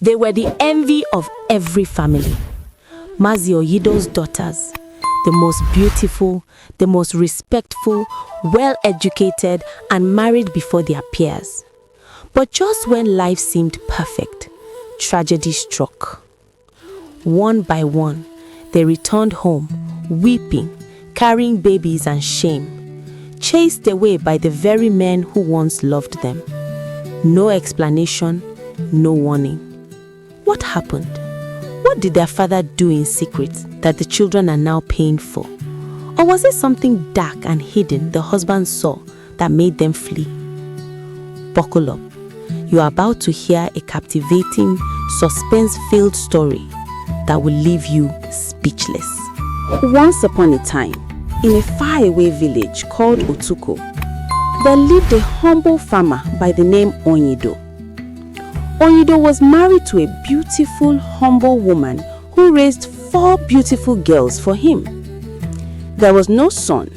They were the envy of every family. Mazi Oyido's daughters, the most beautiful, the most respectful, well-educated, and married before their peers. But just when life seemed perfect, tragedy struck. One by one, they returned home, weeping, carrying babies and shame, chased away by the very men who once loved them. No explanation, no warning. What happened? What did their father do in secret that the children are now paying for? Or was it something dark and hidden the husband saw that made them flee? Buckle up. You are about to hear a captivating, suspense-filled story that will leave you speechless. Once upon a time, in a faraway village called Otuko, there lived a humble farmer by the name Onyido. Onyido was married to a beautiful, humble woman who raised 4 beautiful girls for him. There was no son,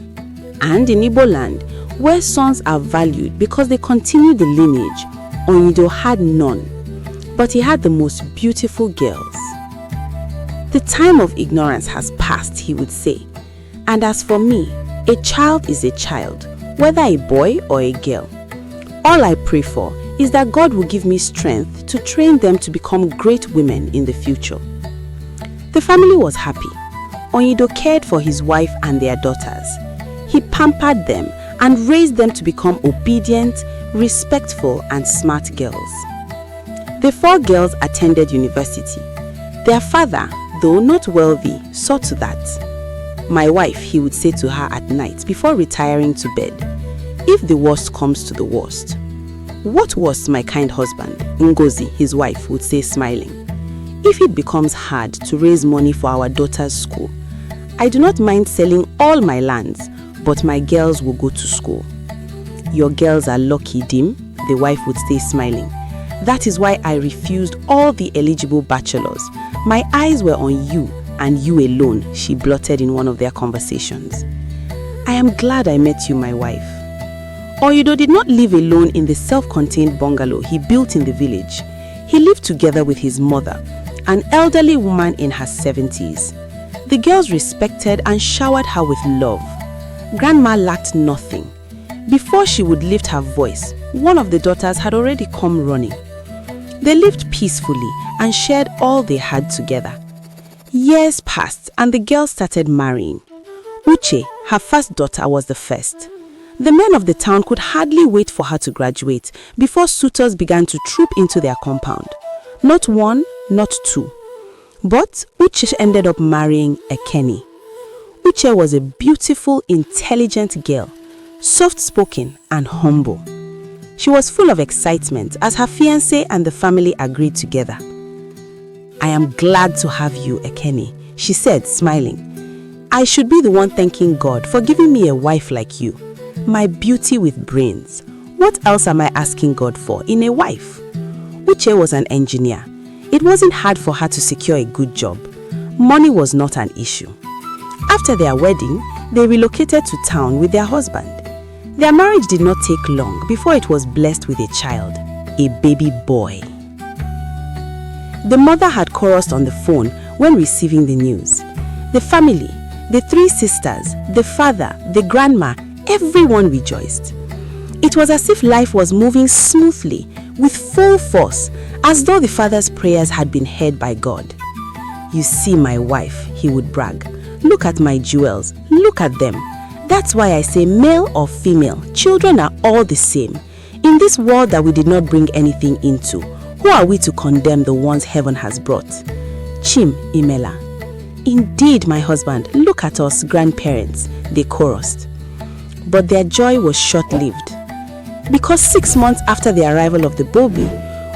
and in Igbo land, where sons are valued because they continue the lineage, Onyido had none, but he had the most beautiful girls. The time of ignorance has passed, he would say, and as for me, a child is a child, whether a boy or a girl. All I pray for is that God will give me strength to train them to become great women in the future. The family was happy. Onyido cared for his wife and their daughters. He pampered them and raised them to become obedient, respectful, and smart girls. The 4 girls attended university. Their father, though not wealthy, saw to that. My wife, he would say to her at night before retiring to bed, if the worst comes to the worst. What worst, my kind husband, Ngozi, his wife, would say smiling. If it becomes hard to raise money for our daughter's school, I do not mind selling all my lands, but my girls will go to school. Your girls are lucky, Dim, the wife would say smiling. That is why I refused all the eligible bachelors. My eyes were on you and you alone, she blurted in one of their conversations. I am glad I met you, my wife. Onyido did not live alone in the self-contained bungalow he built in the village. He lived together with his mother, an elderly woman in her 70s. The girls respected and showered her with love. Grandma lacked nothing. Before she would lift her voice, one of the daughters had already come running. They lived peacefully and shared all they had together. Years passed and the girls started marrying. Uche, her first daughter, was the first. The men of the town could hardly wait for her to graduate before suitors began to troop into their compound. Not 1, not 2. But Uche ended up marrying Ekeni. Uche was a beautiful, intelligent girl, soft-spoken and humble. She was full of excitement as her fiancé and the family agreed together. I am glad to have you, Ekeni, she said, smiling. I should be the one thanking God for giving me a wife like you. My beauty with brains. What else am I asking God for in a wife? Uche was an engineer. It wasn't hard for her to secure a good job. Money was not an issue. After their wedding, they relocated to town with their husband. Their marriage did not take long before it was blessed with a child, a baby boy. The mother had chorused on the phone when receiving the news. The family, the 3 sisters, the father, the grandma, everyone rejoiced. It was as if life was moving smoothly, with full force, as though the father's prayers had been heard by God. You see, my wife, he would brag. Look at my jewels, look at them. That's why I say male or female, children are all the same. In this world that we did not bring anything into, who are we to condemn the ones heaven has brought? Chim, Imela. Indeed, my husband, look at us grandparents, they chorused. But their joy was short-lived. Because 6 months after the arrival of the baby,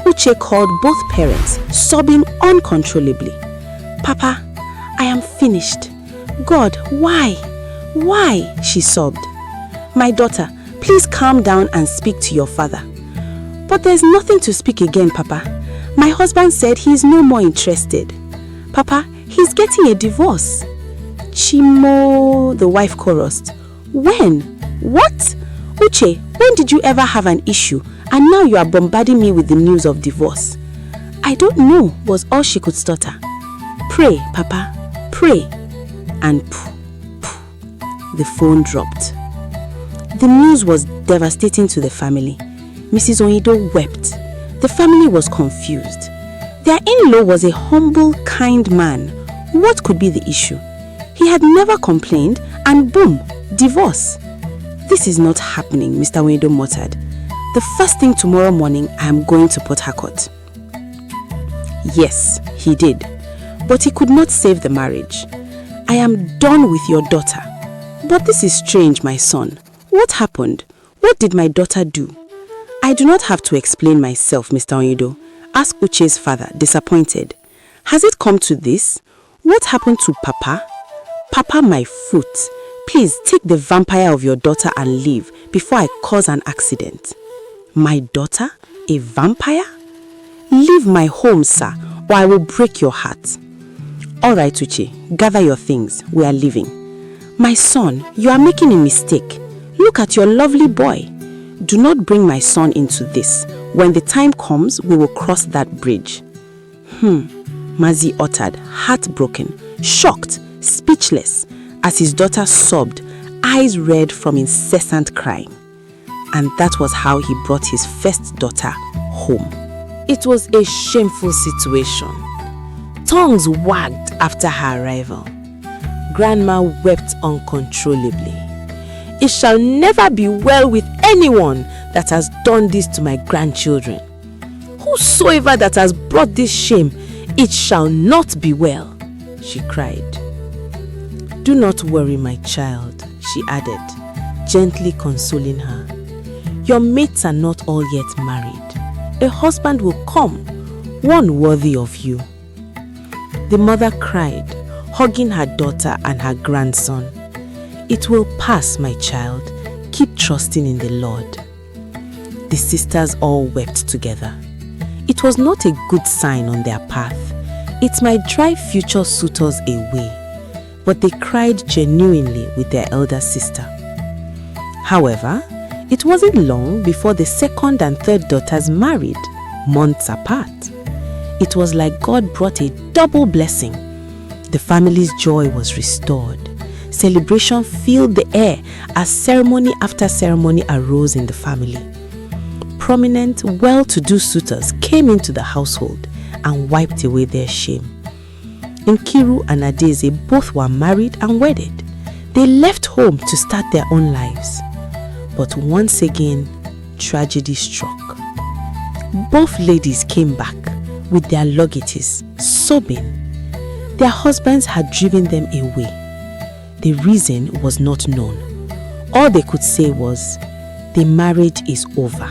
Uche called both parents, sobbing uncontrollably. Papa, I am finished. God, why? Why? She sobbed. My daughter, please calm down and speak to your father. But there's nothing to speak again, Papa. My husband said he is no more interested. Papa, he's getting a divorce. Chimo, the wife chorused. When? What? Uche, when did you ever have an issue and now you are bombarding me with the news of divorce? "I don't know," was all she could stutter. "Pray, Papa, pray." And poof, poof, the phone dropped. The news was devastating to the family. Mrs. Onyido wept. The family was confused. Their in-law was a humble, kind man. What could be the issue? He had never complained, and boom, divorce. "This is not happening," Mr. Onyido muttered. "The first thing tomorrow morning, I am going to Port Harcourt." Yes, he did. But he could not save the marriage. "I am done with your daughter." "But this is strange, my son. What happened? What did my daughter do?" "I do not have to explain myself, Mr. Onyido," asked Uche's father, disappointed. "Has it come to this? What happened to Papa?" "Papa, my foot. Please take the vampire of your daughter and leave before I cause an accident." "My daughter? A vampire?" "Leave my home, sir, or I will break your heart." "All right, Uche, gather your things. We are leaving." "My son, you are making a mistake. Look at your lovely boy." "Do not bring my son into this. When the time comes, we will cross that bridge." Mazi uttered, heartbroken, shocked, speechless, as his daughter sobbed, eyes red from incessant crying. And that was how he brought his first daughter home. It was a shameful situation. Tongues wagged after her arrival. Grandma wept uncontrollably. "It shall never be well with anyone that has done this to my grandchildren. Whosoever that has brought this shame, it shall not be well," she cried. "Do not worry, my child," she added, gently consoling her. "Your mates are not all yet married. A husband will come, one worthy of you." The mother cried, hugging her daughter and her grandson. "It will pass, my child. Keep trusting in the Lord." The sisters all wept together. It was not a good sign on their path. It might drive future suitors away, but they cried genuinely with their elder sister. However, it wasn't long before the second and third daughters married, months apart. It was like God brought a double blessing. The family's joy was restored. Celebration filled the air as ceremony after ceremony arose in the family. Prominent, well-to-do suitors came into the household and wiped away their shame. Nkiru and Adeze both were married and wedded. They left home to start their own lives. But once again, tragedy struck. Both ladies came back with their luggages, sobbing. Their husbands had driven them away. The reason was not known. All they could say was, "The marriage is over.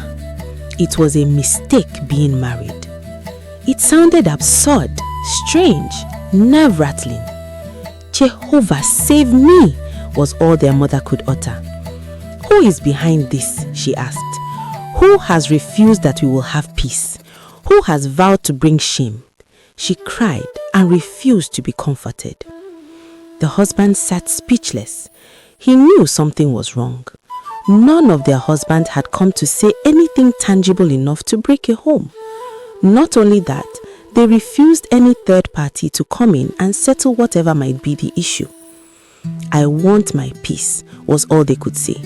It was a mistake being married." It sounded absurd, strange, nerve-rattling. "Jehovah, save me," was all their mother could utter. "Who is behind this?" she asked. "Who has refused that we will have peace? Who has vowed to bring shame?" She cried and refused to be comforted. The husband sat speechless. He knew something was wrong. None of their husbands had come to say anything tangible enough to break a home. Not only that, they refused any third party to come in and settle whatever might be the issue. "I want my peace," was all they could say.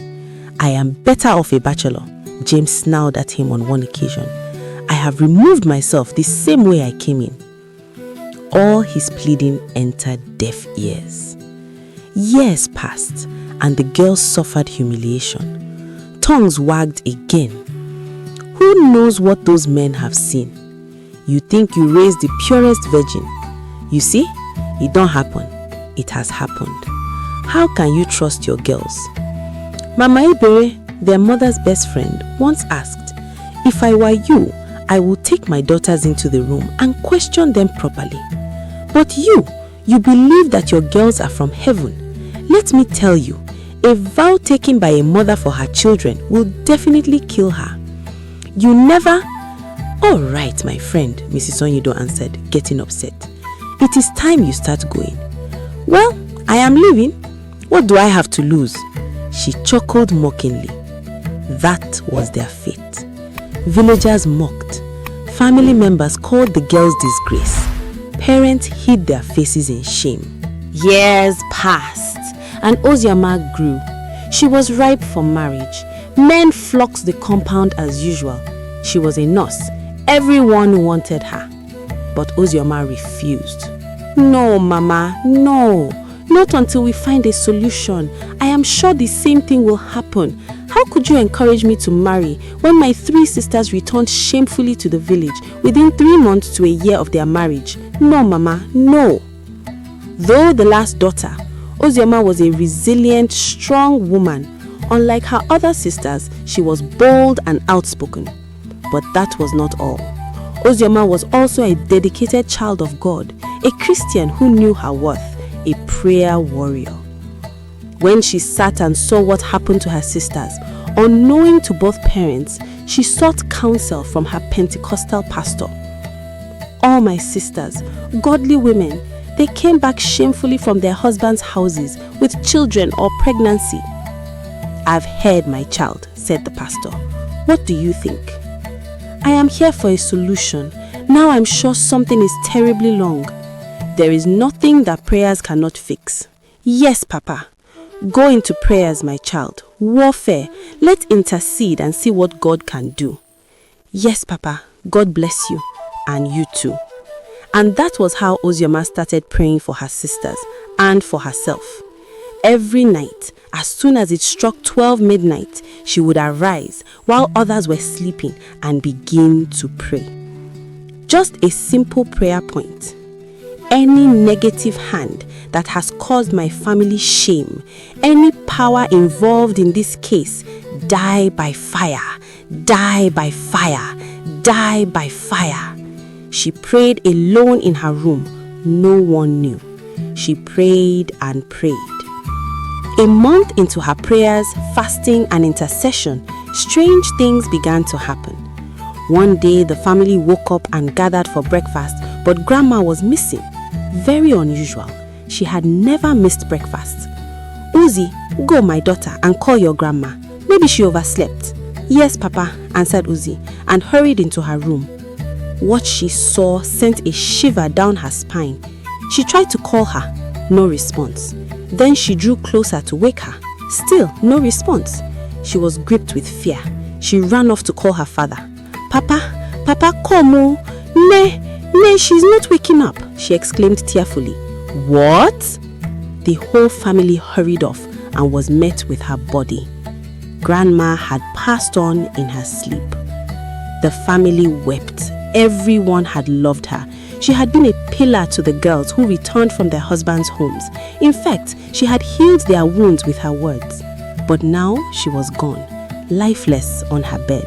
"I am better off a bachelor," James snarled at him on one occasion. "I have removed myself the same way I came in." All his pleading entered deaf ears. Years passed, and the girls suffered humiliation. Tongues wagged again. Who knows what those men have seen? You think you raised the purest virgin. You see, it don't happen. It has happened. How can you trust your girls? Mama Ibere, their mother's best friend, once asked, "If I were you, I would take my daughters into the room and question them properly. But you believe that your girls are from heaven. Let me tell you, a vow taken by a mother for her children will definitely kill her. You never..." "All right, my friend," Mrs. Onyido answered, getting upset. "It is time you start going." "Well, I am leaving. What do I have to lose?" She chuckled mockingly. That was their fate. Villagers mocked. Family members called the girls disgrace. Parents hid their faces in shame. Years passed and Ozioma grew. She was ripe for marriage. Men flocked the compound as usual. She was a nurse. Everyone wanted her. But Ozioma refused. No, Mama, no. Not until we find a solution. I am sure the same thing will happen. How could you encourage me to marry when my 3 sisters returned shamefully to the village within 3 months to a year of their marriage? No, Mama, no. Though the last daughter, Ozioma was a resilient, strong woman. Unlike her other sisters, she was bold and outspoken. But that was not all. Ozioma was also a dedicated child of God, a Christian who knew her worth, a prayer warrior. When she sat and saw what happened to her sisters, unknowing to both parents, she sought counsel from her Pentecostal pastor. All my sisters, godly women, they came back shamefully from their husbands' houses with children or pregnancy. I've heard, my child, said the pastor. What do you think? I am here for a solution. Now I'm sure something is terribly wrong. There is nothing that prayers cannot fix. Yes, Papa. Go into prayers, my child. Warfare. Let's intercede and see what God can do. Yes, Papa. God bless you. And you too. And that was how Ozioma started praying for her sisters and for herself. Every night, as soon as it struck 12 midnight, she would arise while others were sleeping and begin to pray. Just a simple prayer point. Any negative hand that has caused my family shame, any power involved in this case, die by fire, die by fire, die by fire. She prayed alone in her room. No one knew. She prayed and prayed. A month into her prayers, fasting and intercession, strange things began to happen. One day the family woke up and gathered for breakfast, but Grandma was missing. Very unusual. She had never missed breakfast. Uzi, go my daughter and call your grandma. Maybe she overslept. Yes, Papa, answered Uzi and hurried into her room. What she saw sent a shiver down her spine. She tried to call her. No response. Then she drew closer to wake her. Still, no response. She was gripped with fear. She ran off to call her father. Papa, Papa, come. Ne, she's not waking up, she exclaimed tearfully. What? The whole family hurried off and was met with her body. Grandma had passed on in her sleep. The family wept. Everyone had loved her. She had been a pillar to the girls who returned from their husbands' homes. In fact, she had healed their wounds with her words. But now she was gone, lifeless on her bed.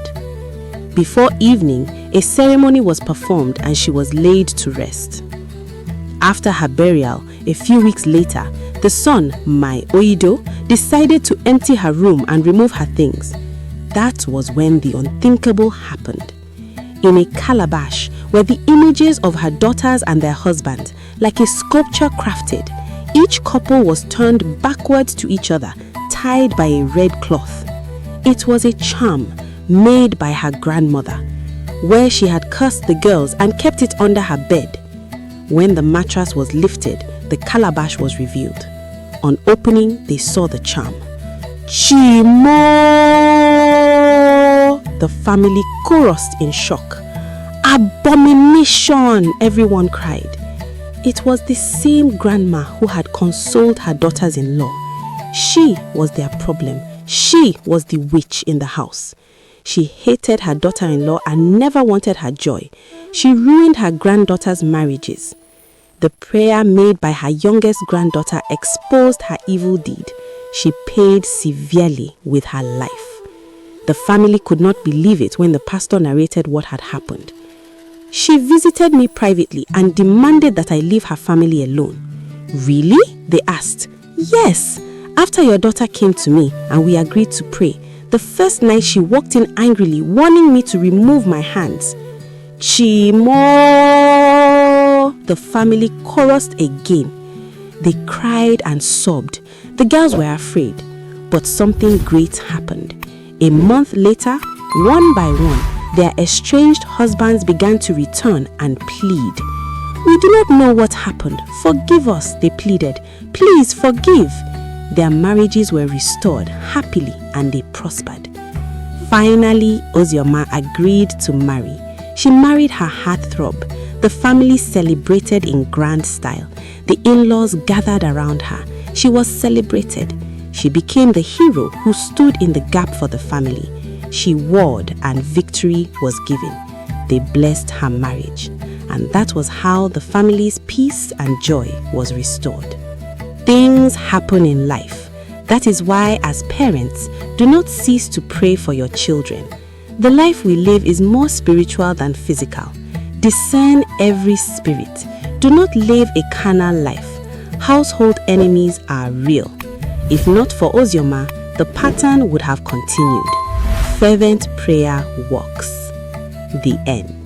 Before evening, a ceremony was performed and she was laid to rest. After her burial, a few weeks later, the son, my Oido, decided to empty her room and remove her things. That was when the unthinkable happened. In a calabash were the images of her daughters and their husband, like a sculpture crafted. Each couple was turned backwards to each other, tied by a red cloth. It was a charm made by her grandmother, where she had cursed the girls and kept it under her bed. When the mattress was lifted, the calabash was revealed. On opening, they saw the charm. Chimo! The family chorused in shock. Abomination! Everyone cried. It was the same grandma who had consoled her daughters-in-law. She was their problem. She was the witch in the house. She hated her daughter-in-law and never wanted her joy. She ruined her granddaughter's marriages. The prayer made by her youngest granddaughter exposed her evil deed. She paid severely with her life. The family could not believe it when the pastor narrated what had happened. She visited me privately and demanded that I leave her family alone. Really? They asked. Yes. After your daughter came to me and we agreed to pray, the first night she walked in angrily, warning me to remove my hands. Chimo! The family chorused again. They cried and sobbed. The girls were afraid. But something great happened. A month later, one by one, their estranged husbands began to return and plead. "We do not know what happened. Forgive us," they pleaded. "Please forgive." Their marriages were restored happily and they prospered. Finally, Ozioma agreed to marry. She married her heartthrob. The family celebrated in grand style. The in-laws gathered around her. She was celebrated. She became the hero who stood in the gap for the family. She warred and victory was given. They blessed her marriage. And that was how the family's peace and joy was restored. Things happen in life. That is why, as parents, do not cease to pray for your children. The life we live is more spiritual than physical. Discern every spirit. Do not live a carnal life. Household enemies are real. If not for Ozioma, the pattern would have continued. Fervent prayer works. The end.